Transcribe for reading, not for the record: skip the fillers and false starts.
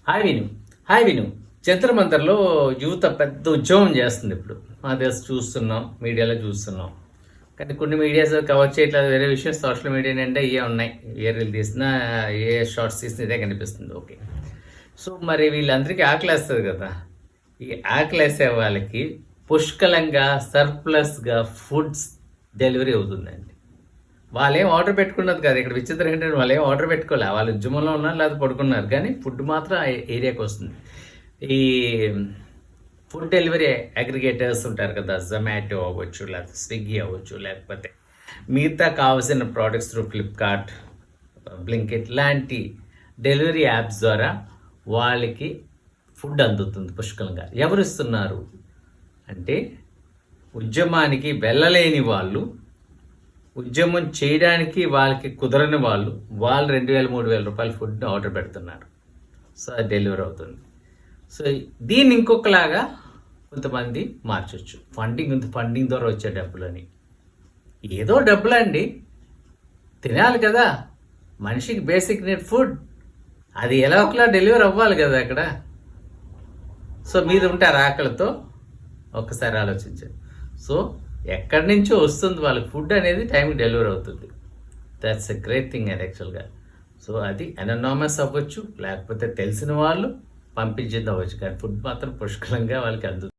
Hi విను. Hi విను. జంతర్ మంతర్లో యువత పెద్ద ఉద్యమం చేస్తుంది ఇప్పుడు. అది చూస్తున్నాం, మీడియాలో చూస్తున్నాం. కానీ కొన్ని మీడియాస్ కవర్ చేయట్లేదు. వేరే విషయం సోషల్ మీడియా అంటే ఇవే ఉన్నాయి. ఏ రీల్ తీసినా, ఏ షార్ట్స్ తీసినా ఇదే కనిపిస్తుంది. ఓకే. సో మరి వీళ్ళందరికీ ఆకలేస్తుంది కదా. ఈ ఆకలేసే వాళ్ళకి పుష్కలంగా సర్ప్లస్గా ఫుడ్స్ డెలివరీ అవుతుందండి. వాళ్ళేం ఆర్డర్ పెట్టుకున్నది కాదు. ఇక్కడ విచిత్రం ఏంటంటే వాళ్ళు ఏం ఆర్డర్ పెట్టుకోలే. వాళ్ళు ఉద్యమంలో ఉన్నారు, లేదా పడుకున్నారు. కానీ ఫుడ్ మాత్రం ఆ ఏరియాకి వస్తుంది. ఈ ఫుడ్ డెలివరీ అగ్రిగేటర్స్ ఉంటారు కదా, జొమాటో అవ్వచ్చు, లేకపోతే స్విగ్గీ అవ్వచ్చు, లేకపోతే మిగతా కావాల్సిన ప్రోడక్ట్స్ త్రూ ఫ్లిప్కార్ట్, బ్లింకిట్ లాంటి డెలివరీ యాప్స్ ద్వారా వాళ్ళకి ఫుడ్ అందుతుంది పుష్కలంగా. ఎవరు ఇస్తున్నారు అంటే ఉద్యమానికి వెళ్ళలేని వాళ్ళు, ఉద్యమం చేయడానికి వాళ్ళకి కుదరని వాళ్ళు 2,000-3,000 రూపాయల ఫుడ్ని ఆర్డర్ పెడుతున్నారు. సో అది డెలివరీ అవుతుంది. సో దీన్ని ఇంకొకలాగా కొంతమంది మార్చొచ్చు. ఫండింగ్ ద్వారా వచ్చే డబ్బులని. ఏదో డబ్బులండి, తినాలి కదా, మనిషికి బేసిక్ నీడ్ ఫుడ్. అది ఎలా ఒకలా డెలివరీ అవ్వాలి కదా అక్కడ. సో మీరు ఉంటారు ఆకలితో, ఒక్కసారి ఆలోచించండి. సో ఎక్కడి నుంచో వస్తుంది వాళ్ళకి ఫుడ్ అనేది టైంకి డెలివరీ అవుతుంది. దట్స్ ఎ గ్రేట్ థింగ్ అది యాక్చువల్గా. సో అది అననామస్ అవ్వచ్చు, లేకపోతే తెలిసిన వాళ్ళు పంపించింది అవ్వచ్చు, కానీ ఫుడ్ మాత్రం పుష్కలంగా వాళ్ళకి అందుతుంది.